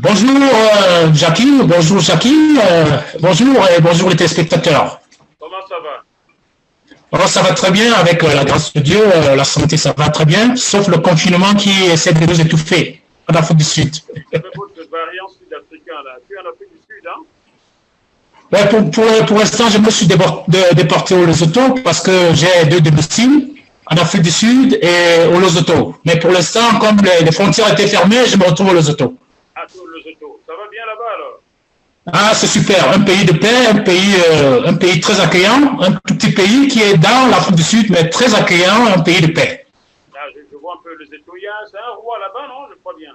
Bonjour Jackie, bonjour Jackie, bonjour et bonjour les téléspectateurs. Comment ça va? Alors, ça va très bien avec la grâce de Dieu, la santé ça va très bien, sauf le confinement qui essaie de nous étouffer en Afrique du Sud. C'est votre variant sud-africain là. Tu es en Afrique du Sud, hein? Ouais, pour l'instant, je me suis déporté au Lesotho parce que j'ai deux domiciles en Afrique du Sud et au Lesotho. Mais pour l'instant, comme les frontières étaient fermées, je me retrouve au Lesotho. Ah, tout le Lesotho. Ça va bien là-bas alors? Ah, c'est super. Un pays de paix, un pays très accueillant, un tout petit pays qui est dans l'Afrique du Sud, mais très accueillant, un pays de paix. Ah, je vois un peu le Lesotho. C'est un roi là-bas, non? Je crois bien.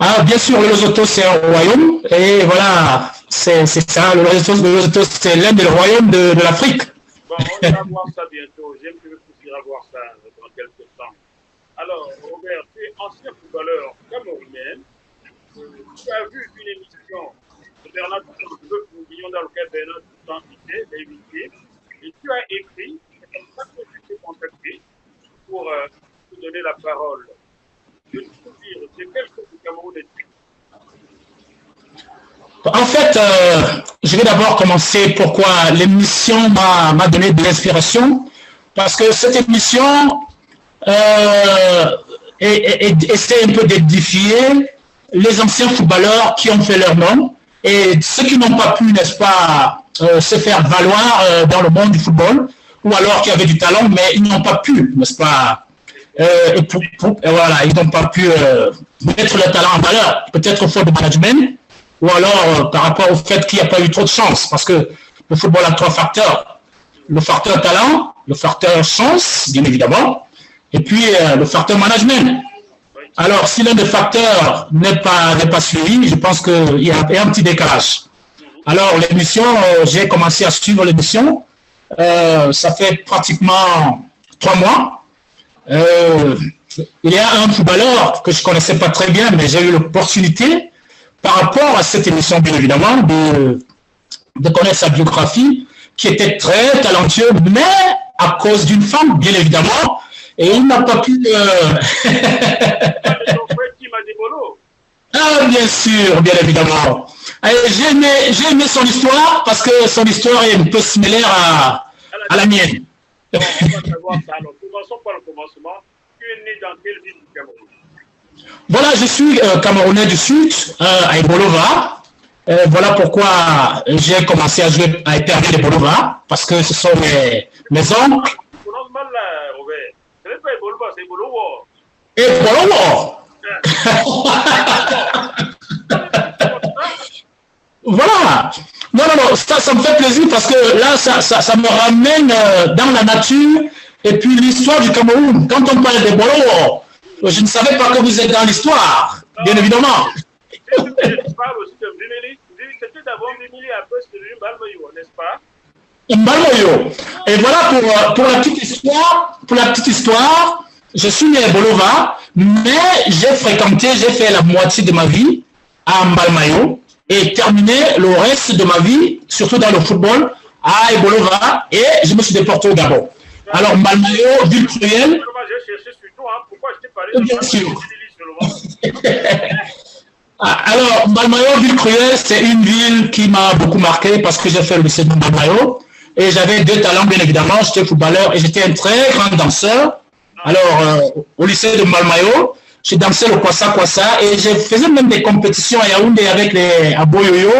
Ah, bien sûr, le Lesotho, c'est un royaume. Et voilà, c'est ça. Le Lesotho, c'est l'un des royaumes de l'Afrique. Bon, on ira voir ça bientôt. J'aime que vous ira voir ça dans quelques temps. Alors, Robert, tu es ancien footballeur camerounais. Tu as vu une émission de Bernard Touton dans lequel Bernard Touton était invité. Et tu as écrit, c'est comme ça que tu t'es contacté pour te donner la parole. Je peux dire, c'est quel chose du Cameroun est-tu? En fait, je vais d'abord commencer pourquoi l'émission m'a donné de l'inspiration. Parce que cette émission essaie un peu d'édifier les anciens footballeurs qui ont fait leur nom et ceux qui n'ont pas pu, n'est-ce pas, se faire valoir dans le monde du football, ou alors qui avaient du talent, mais ils n'ont pas pu, n'est-ce pas, et voilà, ils n'ont pas pu mettre leur talent en valeur, peut-être faute de management, ou alors par rapport au fait qu'il n'y a pas eu trop de chance, parce que le football a trois facteurs. Le facteur talent, le facteur chance, bien évidemment, et puis le facteur management. Alors, si l'un des facteurs n'est pas suivi, je pense qu'il y a un petit décalage. Alors, l'émission, j'ai commencé à suivre l'émission. Ça fait pratiquement 3 mois. Il y a un footballeur que je ne connaissais pas très bien, mais j'ai eu l'opportunité, par rapport à cette émission, bien évidemment, de connaître sa biographie, qui était très talentueux, mais à cause d'une femme, bien évidemment, et il n'a pas pu... Ah, bien sûr, bien évidemment. J'ai aimé son histoire parce que son histoire est un peu similaire à la mienne. On va savoir ça. Alors, commençons par le commencement. Tu es né dans quelle ville du Cameroun? Voilà, je suis Camerounais du Sud, à Ebolova. Voilà pourquoi j'ai commencé à jouer à Épervier de Bolova, parce que ce sont mes oncles. Tu prononces mal là, Robert. Ce n'est pas Ebolova, c'est Ebolowo. Ebolowo. Voilà. Non, ça me fait plaisir parce que là, ça me ramène dans la nature et puis l'histoire du Cameroun. Quand on parle d'Ebolowo, je ne savais pas que vous êtes dans l'histoire, bien évidemment. Je parle aussi de Vimeli. C'était d'abord Vimeli, après c'est devenu Balmayo, n'est-ce pas? Balmayo. Et voilà pour la petite histoire, je suis né à Bolova, mais j'ai fait la moitié de ma vie à Mbalmayo et terminé le reste de ma vie, surtout dans le football, à Ebolova, et je me suis déporté au Gabon. Alors, Mbalmayo, ville cruelle. J'ai cherché sur toi, hein, pourquoi je t'ai parlé de bien sûr. Alors, Mbalmayo, ville cruelle, c'est une ville qui m'a beaucoup marqué parce que j'ai fait le lycée de Mbalmayo et j'avais 2 talents, bien évidemment. J'étais footballeur et j'étais un très grand danseur. Alors, au lycée de Mbalmayo, j'ai dansé le Kwasa et je faisais même des compétitions à Yaoundé avec les Aboyoyo,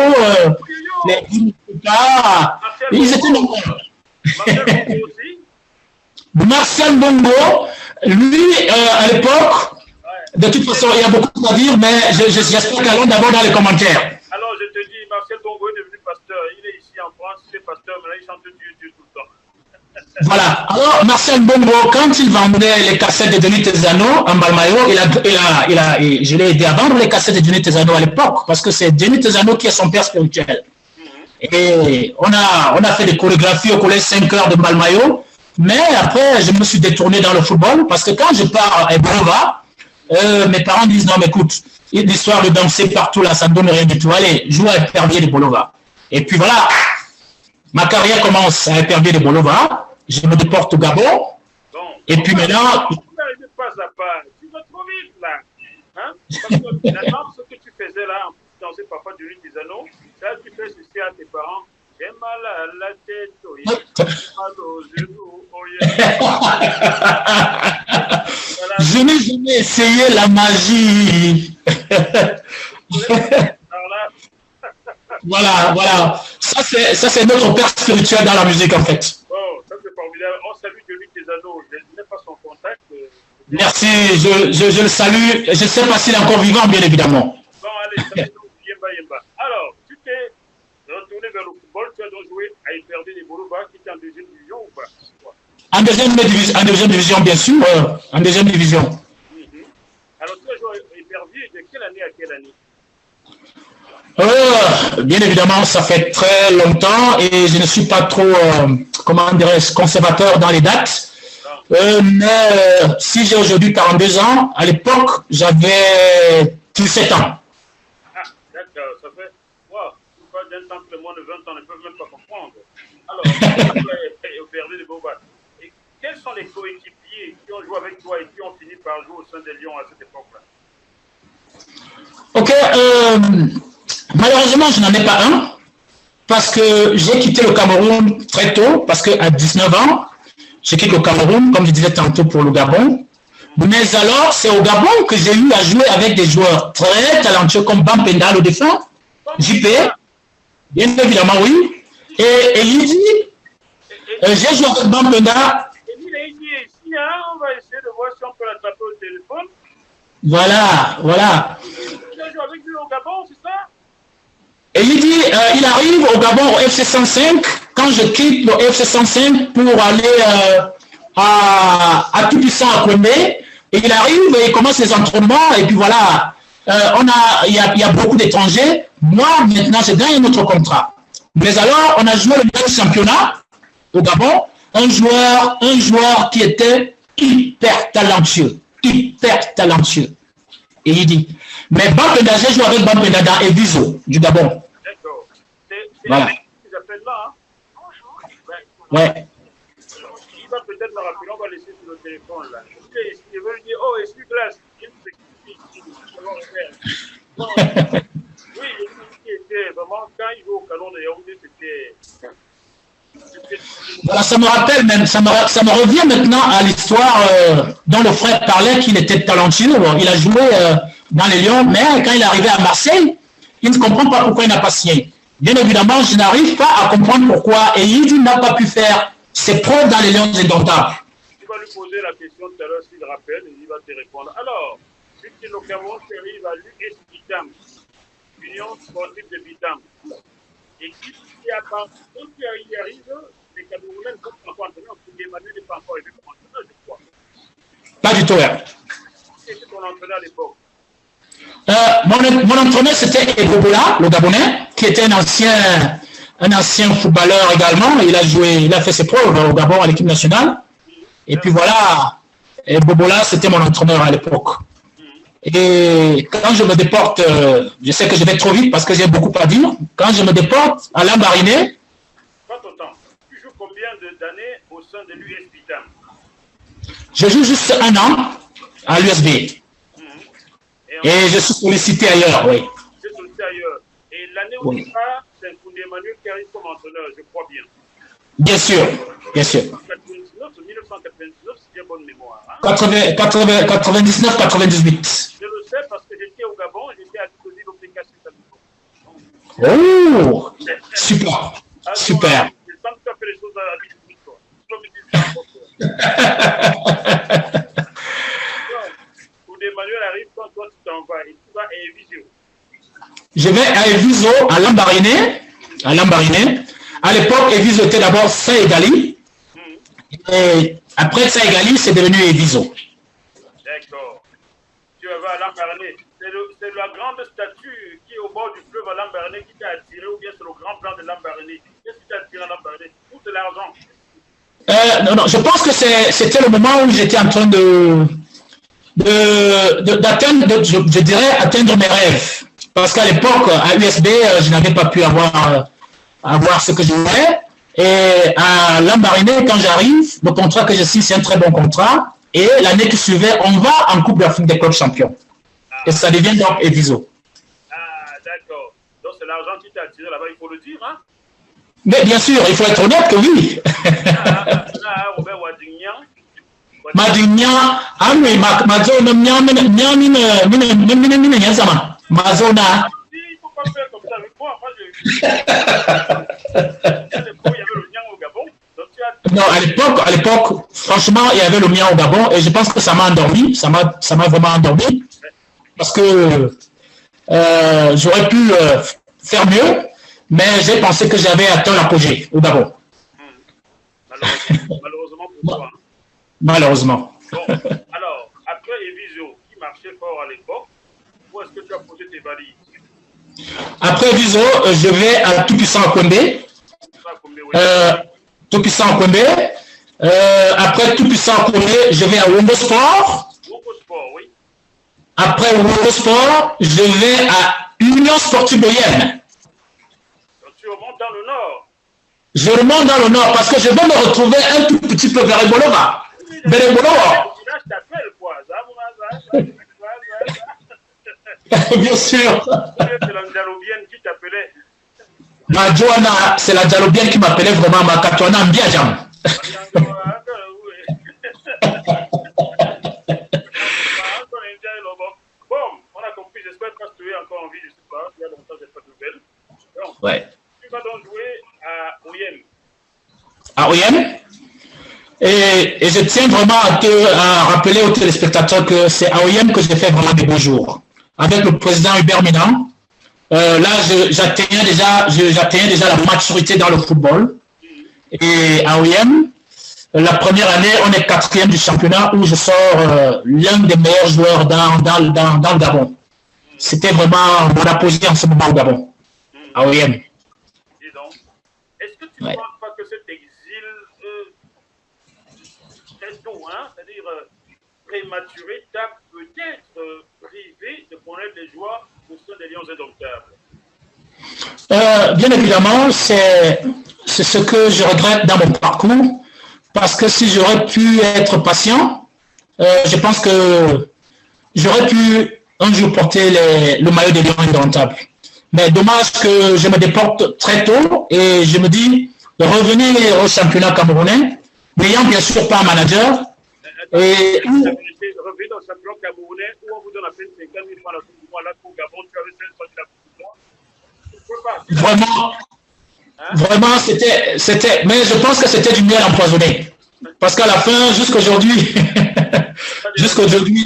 les Imika. Ils étaient nombreux. Marcel Bongo, lui, à l'époque, de toute façon, il y a beaucoup à dire, mais j'espère qu'allons d'abord dans les commentaires. Alors, je te dis, Marcel Bongo est devenu pasteur. Il est ici en France, il est pasteur, mais là, il chante Dieu tout le temps. Voilà. Alors, Marcel Bongo, quand il vendait les cassettes de Denis Tezano en Balmayo, je l'ai aidé à vendre les cassettes de Denis Tezano à l'époque, parce que c'est Denis Tezano qui est son père spirituel. Et on a fait des chorégraphies au collège 5 heures de Balmayo, mais après, je me suis détourné dans le football, parce que quand je pars à Ebolova, mes parents disent non, mais écoute, l'histoire de danser partout là, ça ne donne rien du tout. Allez, joue à Épervier de Bolova. Et puis voilà, ma carrière commence à Épervier de Bolova. Je me déporte au Gabon. Bon, et puis maintenant. Tu n'arrives pas à pas. Tu vas trop vite là. Hein? Parce que finalement, ce que tu faisais faisais là, en plus danser Papa du Riz des Anneaux, ça tu fais ceci à tes parents. J'ai mal à la tête, oh yeah. J'ai mal aux genoux, oh yeah. Voilà. Je n'ai jamais essayé la magie. Alors là, Voilà, voilà. Ça, c'est notre père spirituel dans la musique, en fait. bon, ça c'est formidable. On salue Dieu des Anneaux. Je n'ai pas son contact. Merci, je le salue. Je ne sais pas s'il est encore vivant, bien évidemment. Bon, allez, salut-nous, Yemba Yemba. Alors, tu t'es retourné vers le football, tu as donc joué à Hyperdi des Boulova, qui était en deuxième division ou pas? En deuxième division, bien sûr. En deuxième division. Alors, tu as joué à Hyperdi de quelle année à quelle année? Bien évidemment, ça fait très longtemps et je ne suis pas trop, comment dirais-je, conservateur dans les dates. Mais si j'ai aujourd'hui 42 ans, à l'époque, j'avais 17 ans. Ah, d'accord, ça fait. Wow, pas d'un temps que moins de 20 ans ne peuvent même pas comprendre. Alors, au Hyperdi de Boulova. Et quels sont les coéquipiers qui ont joué avec toi et qui ont fini par jouer au sein des Lions à cette époque-là? Ok, malheureusement, je n'en ai pas un parce que j'ai quitté le Cameroun très tôt, parce qu'à 19 ans, j'ai quitté le Cameroun, comme je disais tantôt, pour le Gabon. Mais alors, c'est au Gabon que j'ai eu à jouer avec des joueurs très talentueux comme Bampenda, le défunt, JP, bien évidemment, oui. Et Lydie, j'ai joué avec Bampenda. Et il est ici, hein, on va essayer de voir si on peut l'attraper au téléphone. Voilà, voilà. Tu as joué avec lui au Gabon, c'est ça? Et il dit, il arrive au Gabon au FC 105, quand je quitte le FC 105 pour aller à Tout-Puissant à Kwembe, et il arrive et il commence les entraînements, et puis voilà, il y a beaucoup d'étrangers. Moi, maintenant, j'ai gagné notre contrat. Mais alors, on a joué le même championnat au Gabon, un joueur qui était hyper talentueux. Et il dit, mais Bampenda, j'ai joué avec Bampenda dans Eviso du Gabon. D'accord. C'est Voilà. qu'ils appellent là, hein? Bonjour. Ouais. Il va peut-être me rappeler, on va laisser sur le téléphone là. Il veut lui dire, oh, essuie-glace. Oui, il était vraiment, quand il joue au Canon de Yaoundé, c'était. Voilà, ça me rappelle même, ça me revient maintenant à l'histoire dont le frère parlait qu'il était talentueux. Il a joué dans les Lions, mais quand il est arrivé à Marseille, il ne comprend pas pourquoi il n'a pas signé. Bien évidemment, je n'arrive pas à comprendre pourquoi. Et il n'a pas pu faire ses preuves dans les Lions indomptables. Tu vas lui poser la question tout à l'heure s'il rappelle et il va te répondre. Alors, puisque le Cameroun arrive à l'US Bitam, Union sportive de Bitam, et qui a pas, quand tu y arrives, les Camerounais ne sont pas encore entraînés, Emmanuel n'est pas encore arrivé comme entraîneur, je crois. Pas du tout, ouais. Qui était ton entraîneur à l'époque? Mon entraîneur, c'était Ebobola, le Gabonais, qui était un ancien footballeur également. Il a fait ses preuves au Gabon à l'équipe nationale. Et puis voilà, Ebobola, c'était mon entraîneur à l'époque. Et quand je me déporte, je sais que je vais trop vite parce que j'ai beaucoup à dire. Quand je me déporte à Lambaréné. Pas ton temps. Tu joues combien d'années au sein de l'US Bitam? Je joue juste un an à l'USB. Et je suis sollicité ailleurs, oui. Je suis sollicité ailleurs. Et l'année où tu pars, c'est un Koundé Emmanuel qui arrive comme entraîneur, je crois bien. Bien sûr, bien sûr. 1999, c'est bien bonne mémoire. Hein? 99, 98. Je le sais parce que j'étais au Gabon, j'étais à Tikosi l'OPK Oh, super, super. Je sens que tu as fait les choses à vite. Koundé Emmanuel arrive quand toi tu t'en vas et tu vas à Eviso. Je vais à Eviso, à Lambaréné. À l'époque, Eviso était d'abord Saïgali. Et après Saïgali, c'est devenu Eviso. D'accord. Tu vas à Lambaréné. C'est la grande statue qui est au bord du fleuve à Lambaréné qui t'a attiré, ou bien c'est le grand plan de Lambaréné? Qu'est-ce qui t'a attiré à Lambaréné? Où c'est l'argent? Non, je pense que c'était le moment où j'étais en train d'atteindre, je dirais, atteindre mes rêves. Parce qu'à l'époque, à USB, je n'avais pas pu avoir ce que je voulais. Et à Lambaréné, quand j'arrive, le contrat que je signe, c'est un très bon contrat. Et l'année qui suivait, on va en Coupe d'Afrique des clubs champions. Et ça devient donc Eviso. Ah, l'argent qui t'a attiré là-bas, il faut le dire, hein? Mais bien sûr, il faut être honnête que oui. Robert Wadignan. Madignan, ah mais Mazona, Mazona. Il faut pas faire comme ça avec moi. Moi, il y avait le Niang au Gabon. Non, à l'époque, franchement, il y avait le mien au Gabon et je pense que ça m'a endormi, ça m'a vraiment endormi parce que j'aurais pu faire mieux, mais j'ai pensé que j'avais atteint l'apogée au Gabon. Malheureusement pour toi. Malheureusement. Bon, alors, après Eviso, qui marchait fort à l'époque, où est-ce que tu as posé tes valises? Après Eviso, je vais à Tout-Puissant Condé. Tout-Puissant Condé. Après Tout-Puissant Condé, je vais à Wongo Sport. Wongo Sport, oui. Après Wongo Sport, je vais à Union Sportive Boyenne. Donc tu remontes dans le nord. Je remonte dans le nord parce que je vais me retrouver un tout petit peu vers Bolova. Je t'appelle quoi? Bien sûr. C'est la Dialobienne qui t'appelait. Ma Joana, c'est la Dialobienne qui m'appelait vraiment ma Katouana Mbiajam. Bon, on a compris, j'espère que tu es encore en vie, je ne sais pas, il y a longtemps, je n'ai pas de nouvelles. Donc, ouais. Tu vas donc jouer à OIM. À OIM? Et je tiens vraiment à rappeler aux téléspectateurs que c'est à OIM que j'ai fait vraiment des beaux jours. Avec le président Hubert Minan, là, j'atteignais déjà la maturité dans le football. Et à OIM, la première année, on est 4e du championnat où je sors l'un des meilleurs joueurs dans le Gabon. C'était vraiment mon apogée en ce moment au Gabon, à OIM. Et donc, est-ce que tu ne crois pas que cet exil très tôt, hein, c'est-à-dire prématuré, t'a peut-être privé de connaître les joies au sein des Lions Indomptables? Bien évidemment, c'est ce que je regrette dans mon parcours, parce que si j'aurais pu être patient, je pense que j'aurais pu un jour porter le maillot des Lions Indomptables. Mais dommage que je me déporte très tôt et je me dis de revenir au championnat camerounais, n'ayant bien sûr pas un manager. Et revenir au championnat camerounais où on vous donne à peine 50 000 francs la coupe du mois, là au Gabon, tu avais 16 fois la coupe du mois. Vraiment, c'était, mais je pense que c'était du miel empoisonné. Parce qu'à la fin, jusqu'aujourd'hui,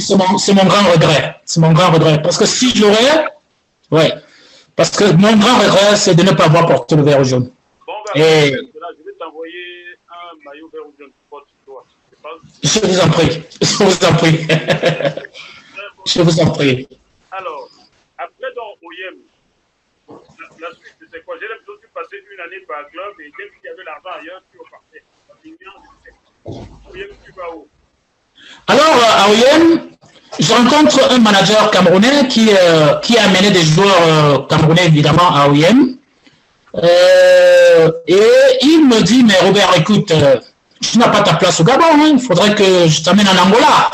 c'est mon grand regret. C'est mon grand regret. Parce que si j'aurais, ouais, parce que mon grand regret, c'est de ne pas avoir porté le vert jaune. Bon, et là, je vais t'envoyer un maillot vert jaune pour toi. Je vous en prie. Je vous en prie. Je vous en prie. Alors, après dans OIM, la suite, c'est quoi? J'ai l'impression que tu passais une année par club et dès qu'il y avait l'argent ailleurs, tu repartais. OIM, tu vas où? Alors, à OIM, je rencontre un manager camerounais qui a amené des joueurs camerounais, évidemment, à OIM. Et il me dit, mais Robert, écoute, tu n'as pas ta place au Gabon, hein, il faudrait que je t'amène en Angola.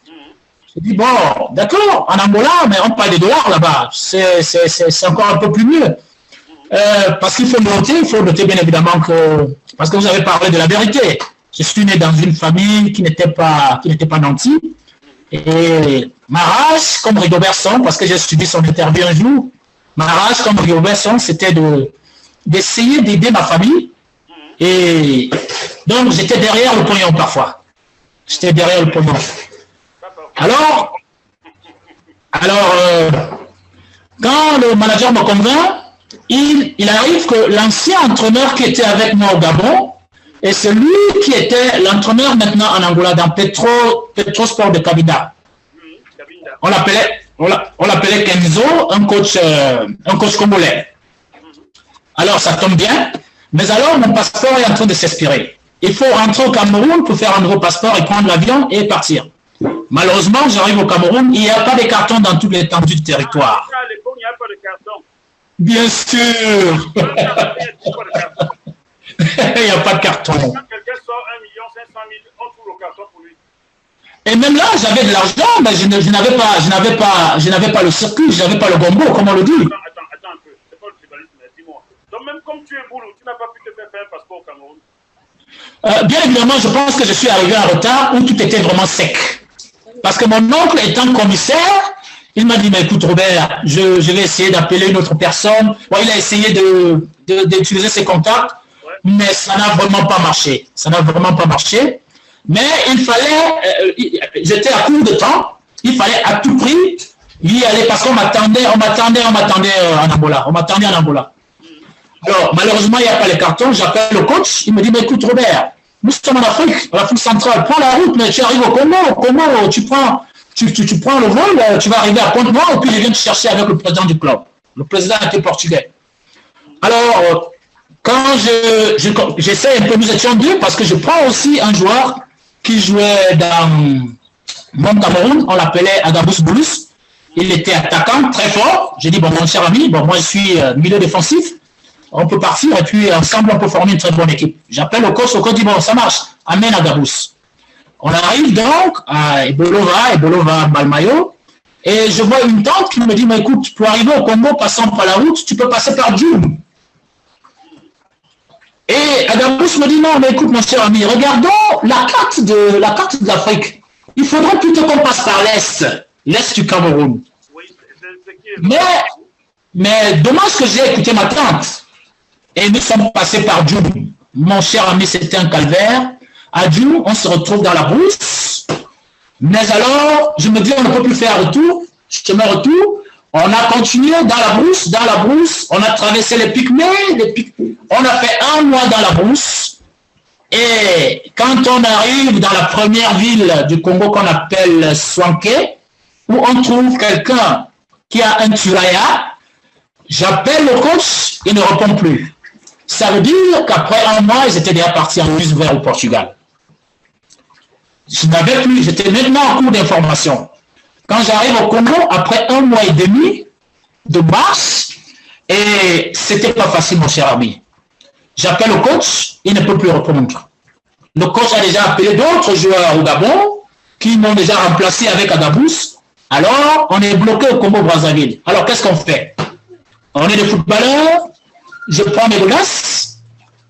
Je dis, bon, d'accord, en Angola, mais on parle des dollars là-bas, c'est encore un peu plus mieux. Parce qu'il faut noter bien évidemment que, parce que vous avez parlé de la vérité. Je suis né dans une famille qui n'était pas nantie. Et ma rage, comme Rigobertson, parce que j'ai suivi son interview un jour, ma rage, comme Rigobertson, c'était d'essayer d'aider ma famille. Et donc, j'étais derrière le pognon parfois. J'étais derrière le pognon. Alors, quand le manager me convainc, il arrive que l'ancien entraîneur qui était avec moi au Gabon, et c'est lui qui était l'entraîneur maintenant en Angola dans Petro Sport de Cabinda. On l'appelait Kenzo, un coach congolais. Alors, ça tombe bien. Mais alors, mon passeport est en train de s'expirer. Il faut rentrer au Cameroun pour faire un nouveau passeport et prendre l'avion et partir. Malheureusement, j'arrive au Cameroun, il n'y a pas de carton dans toute l'étendue du territoire. À l'époque, il n'y a pas de carton. Bien sûr. Il n'y a pas de carton. Quand quelqu'un sort 1 500 000, on trouve le carton pour lui. Et même là, j'avais de l'argent, mais je n'avais pas le circuit, je n'avais pas le gombo, comme on le dit. Attends un peu. C'est pas le tu es boulot, tu n'as pas pu te faire un passeport au Cameroun? Bien évidemment, je pense que je suis arrivé en retard où tout était vraiment sec. Parce que mon oncle étant commissaire, il m'a dit, mais écoute Robert, je vais essayer d'appeler une autre personne. Bon, il a essayé d'utiliser ses contacts, mais ça n'a vraiment pas marché. Ça n'a vraiment pas marché. Mais il fallait, j'étais à court de temps, il fallait à tout prix y aller parce qu'on m'attendait en Angola. On m'attendait en Angola. Alors, malheureusement, il n'y a pas les cartons. J'appelle le coach. Il me dit, mais écoute, Robert, nous sommes en Afrique centrale. Prends la route, mais tu arrives au Congo. Tu prends le vol, tu vas arriver à Pointe-Noire, et puis je viens te chercher avec le président du club. Le président était portugais. Alors, quand j'essaie un peu, nous étions deux, parce que je prends aussi un joueur qui jouait dans mon Cameroun, on l'appelait Agabus Boulus. Il était attaquant, très fort. J'ai dit, bon, mon cher ami, bon, moi, je suis milieu défensif. On peut partir et puis ensemble, on peut former une très bonne équipe. J'appelle le coach dit, bon, ça marche, amène Agabus. On arrive donc à Ebolova, Balmayo, et je vois une tante qui me dit, mais écoute, pour arriver au Congo, passant par la route, tu peux passer par Djoum. Et Agabus me dit, non, mais écoute, mon cher ami, regardons la carte de l'Afrique. Il faudrait plutôt qu'on passe par l'est du Cameroun. Mais dommage que j'ai écouté ma tante. Et nous sommes passés par Djoum. Mon cher ami, c'était un calvaire. À Djoum, on se retrouve dans la brousse. Mais alors, je me dis, on ne peut plus faire retour. Chemin retour. On a continué dans la brousse. On a traversé les Pygmées. On a fait un mois dans la brousse. Et quand on arrive dans la première ville du Congo qu'on appelle Swanké, où on trouve quelqu'un qui a un turaya, j'appelle le coach, il ne répond plus. Ça veut dire qu'après un mois, ils étaient déjà partis en bus vers le Portugal. Je n'avais plus, j'étais maintenant en cours d'information. Quand j'arrive au Congo, après un mois et demi de marche, et c'était pas facile, mon cher ami. J'appelle le coach, il ne peut plus répondre. Le coach a déjà appelé d'autres joueurs au Gabon, qui m'ont déjà remplacé avec Agabus. Alors, on est bloqué au Congo-Brazzaville. Alors, qu'est-ce qu'on fait? On est des footballeurs, je prends mes glaces,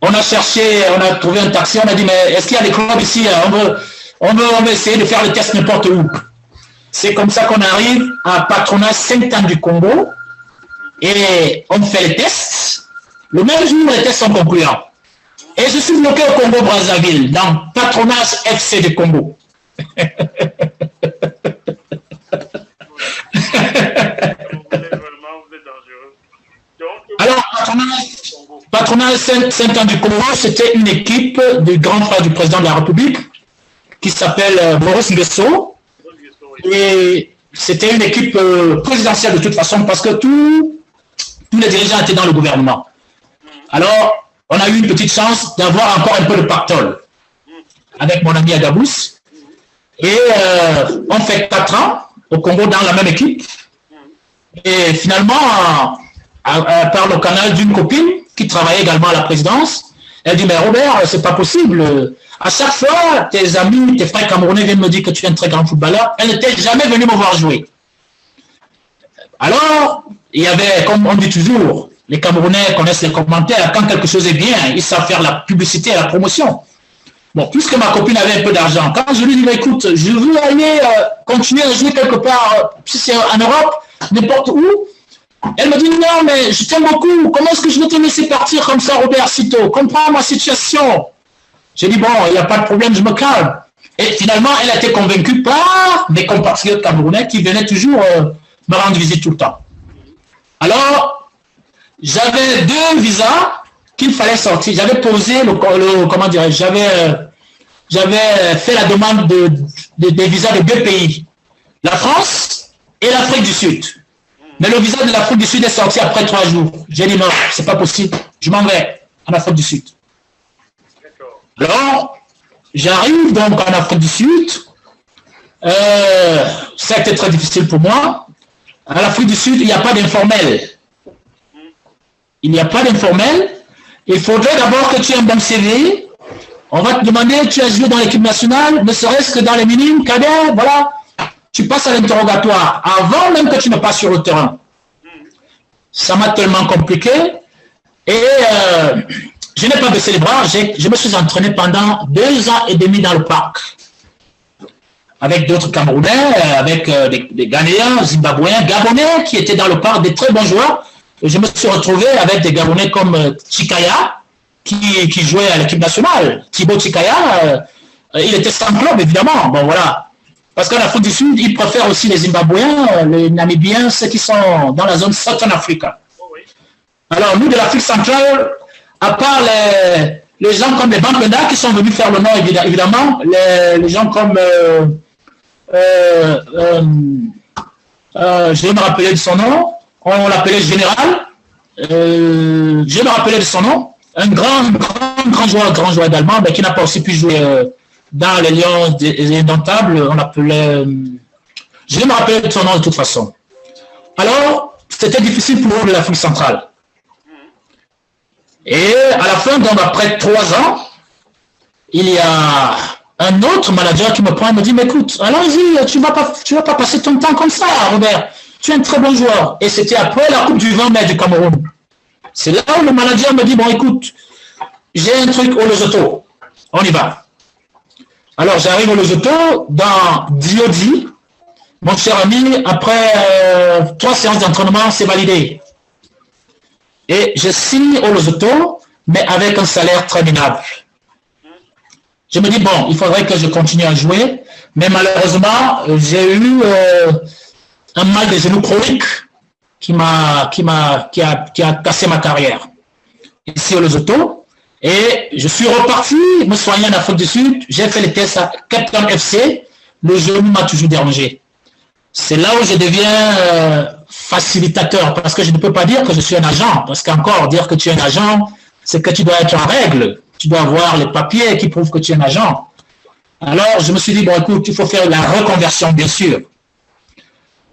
on a trouvé un taxi, on a dit, mais est-ce qu'il y a des clubs ici? On veut essayer de faire le test n'importe où. C'est comme ça qu'on arrive à Patronage Saint-Anne du Congo et on fait les tests. Le même jour, les tests sont concluants. Et je suis bloqué au Congo-Brazzaville, dans Patronage FC du Congo. Alors, Patronage Saint-Anne du Congo, c'était une équipe du grand frère du président de la République qui s'appelle Maurice Nguesso. Et c'était une équipe présidentielle de toute façon parce que tous les dirigeants étaient dans le gouvernement. Alors, on a eu une petite chance d'avoir encore un peu de pactole avec mon ami Agabus. Et on fait 4 ans au Congo dans la même équipe. Et finalement, par le canal d'une copine qui travaillait également à la présidence, elle dit, mais Robert, c'est pas possible. À chaque fois, tes amis, tes frères camerounais viennent me dire que tu es un très grand footballeur. Elle n'était jamais venue me voir jouer. Alors, il y avait, comme on dit toujours, les Camerounais connaissent les commentaires. Quand quelque chose est bien, ils savent faire la publicité et la promotion. Bon, puisque ma copine avait un peu d'argent, quand je lui dis, écoute, je veux aller continuer à jouer quelque part, si c'est en Europe, n'importe où, elle me dit, non, mais je t'aime beaucoup. Comment est-ce que je vais te laisser partir comme ça, Robert, sitôt? Comprends ma situation. J'ai dit, bon, il n'y a pas de problème, je me calme. Et finalement, elle a été convaincue par mes compatriotes camerounais qui venaient toujours me rendre visite tout le temps. Alors, j'avais 2 visas qu'il fallait sortir. J'avais posé comment dirais-je, j'avais fait la demande des visas de 2 pays. La France et l'Afrique du Sud. Mais le visa de l'Afrique du Sud est sorti après 3 jours. J'ai dit, non, c'est pas possible. Je m'en vais en Afrique du Sud. Alors, j'arrive donc en Afrique du Sud. Ça a été très difficile pour moi. En Afrique du Sud, il n'y a pas d'informel. Il n'y a pas d'informel. Il faudrait d'abord que tu aies un bon CV. On va te demander, tu as joué dans l'équipe nationale, ne serait-ce que dans les minimes, cadets, voilà. Tu passes à l'interrogatoire avant même que tu ne passes sur le terrain. Ça m'a tellement compliqué. Et je n'ai pas baissé les bras. Je me suis entraîné pendant 2 ans et demi dans le parc avec d'autres Camerounais, avec des Ghanéens, Zimbabwéens, Gabonais qui étaient dans le parc, des très bons joueurs. Et je me suis retrouvé avec des Gabonais comme Chikaya, qui jouait à l'équipe nationale. Thibaut Chikaya, il était sans club, évidemment. Bon, voilà. Parce qu'en Afrique du Sud, ils préfèrent aussi les Zimbabwéens, les Namibiens, ceux qui sont dans la zone Southern Africa. Alors, nous, de l'Afrique centrale, à part les gens comme les Bampenda qui sont venus faire le nom, évidemment, les gens comme je vais me rappeler de son nom, on l'appelait Général, je vais me rappeler de son nom, un grand joueur d'Allemand, mais qui n'a pas aussi pu jouer dans les Lions des Indomptables, on l'appelait, je vais me rappeler de son nom de toute façon. Alors, c'était difficile pour eux de l'Afrique centrale. Et à la fin, donc après 3 ans, il y a un autre manager qui me prend et me dit, mais écoute, allons-y, tu vas pas passer ton temps comme ça, Robert. Tu es un très bon joueur. Et c'était après la Coupe du 20 mai du Cameroun. C'est là où le manager me dit, bon, écoute, j'ai un truc au Lesotho. On y va. Alors, j'arrive au Lesotho dans Diodi. Mon cher ami, après 3 séances d'entraînement, c'est validé. Et je signe au Lesotho, mais avec un salaire très minable. Je me dis, bon, il faudrait que je continue à jouer, mais malheureusement, j'ai eu un mal de genou chronique qui a cassé ma carrière ici au Lesotho. Et je suis reparti me soigner en Afrique du Sud. J'ai fait les tests à Cape Town FC. Le genou m'a toujours dérangé. C'est là où je deviens facilitateur, parce que je ne peux pas dire que je suis un agent, parce qu'encore, dire que tu es un agent, c'est que tu dois être en règle. Tu dois avoir les papiers qui prouvent que tu es un agent. Alors, je me suis dit, bon, écoute, il faut faire la reconversion, bien sûr.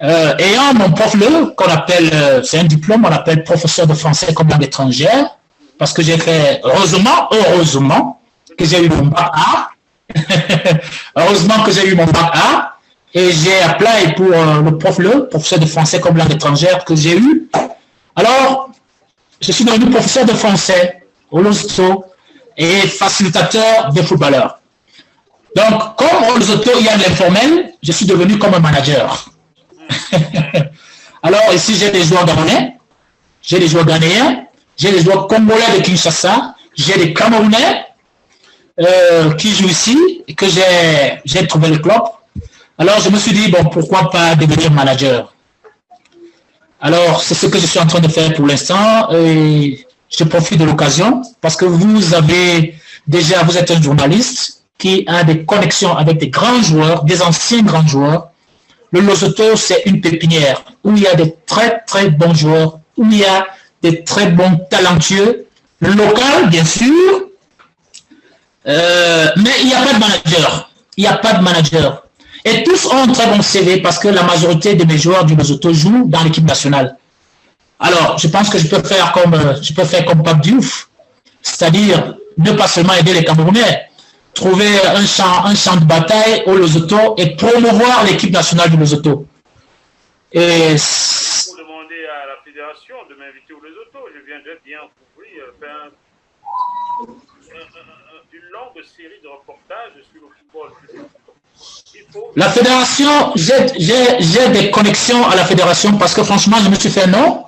Ayant mon PROFLE, qu'on appelle, c'est un diplôme, on appelle professeur de français comme langue étrangère, parce que j'ai fait, heureusement, que j'ai eu mon bac A. Heureusement que j'ai eu mon bac A. Et j'ai appelé pour le PROFLE, professeur de français comme langue étrangère, que j'ai eu. Alors, je suis devenu professeur de français au Lesotho et facilitateur des footballeurs. Donc, comme au Lesotho, il y a de l'informel, je suis devenu comme un manager. Alors, ici, j'ai des joueurs gabonais, j'ai des joueurs ghanéens, j'ai des joueurs congolais de Kinshasa, j'ai des Camerounais qui jouent ici et que j'ai trouvé le club. Alors, je me suis dit, bon, pourquoi pas devenir manager? Alors, c'est ce que je suis en train de faire pour l'instant et je profite de l'occasion parce que vous êtes un journaliste qui a des connexions avec des grands joueurs, des anciens grands joueurs. Le Lesotho, c'est une pépinière où il y a des très, très bons joueurs, où il y a des très bons talentueux, local, bien sûr, mais il n'y a pas de manager. Il n'y a pas de manager. Et tous ont un très bon CV parce que la majorité de mes joueurs du Lesotho jouent dans l'équipe nationale. Alors, je pense que je peux faire comme Pape Diouf, c'est-à-dire ne pas seulement aider les Camerounais, trouver un champ de bataille au Lesotho et promouvoir l'équipe nationale du Lesotho. Et pour demander à la fédération de m'inviter au Lesotho, je viendrai bien couvrir, faire une longue série de reportages sur le football. La fédération, j'ai des connexions à la fédération parce que franchement, je me suis fait un nom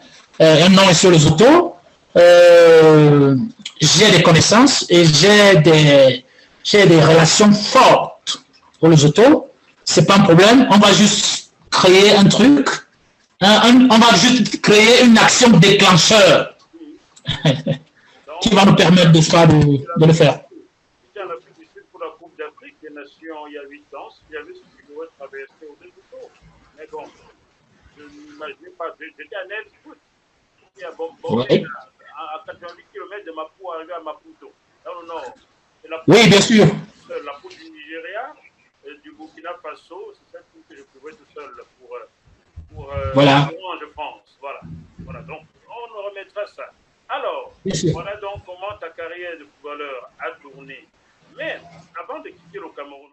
sur les autos. J'ai des connaissances et j'ai des relations fortes pour les autos. C'est pas un problème. On va juste créer un truc. On va juste créer une action déclencheur qui va nous permettre de le faire. Il y a 8 ans, il y avait ce qui doit traverser au Lesotho. Mais bon, je n'imaginais pas. J'étais à Nelspruit, qui est à à 88 km de Maputo, arrivé à Maputo, dans le nord. Oui, bien sûr. La poule du Nigeria, du Burkina Faso, c'est celle que je pouvais tout seul pour voilà. je pense. Voilà, donc on remettra ça. Alors, voilà donc comment ta carrière de footballeur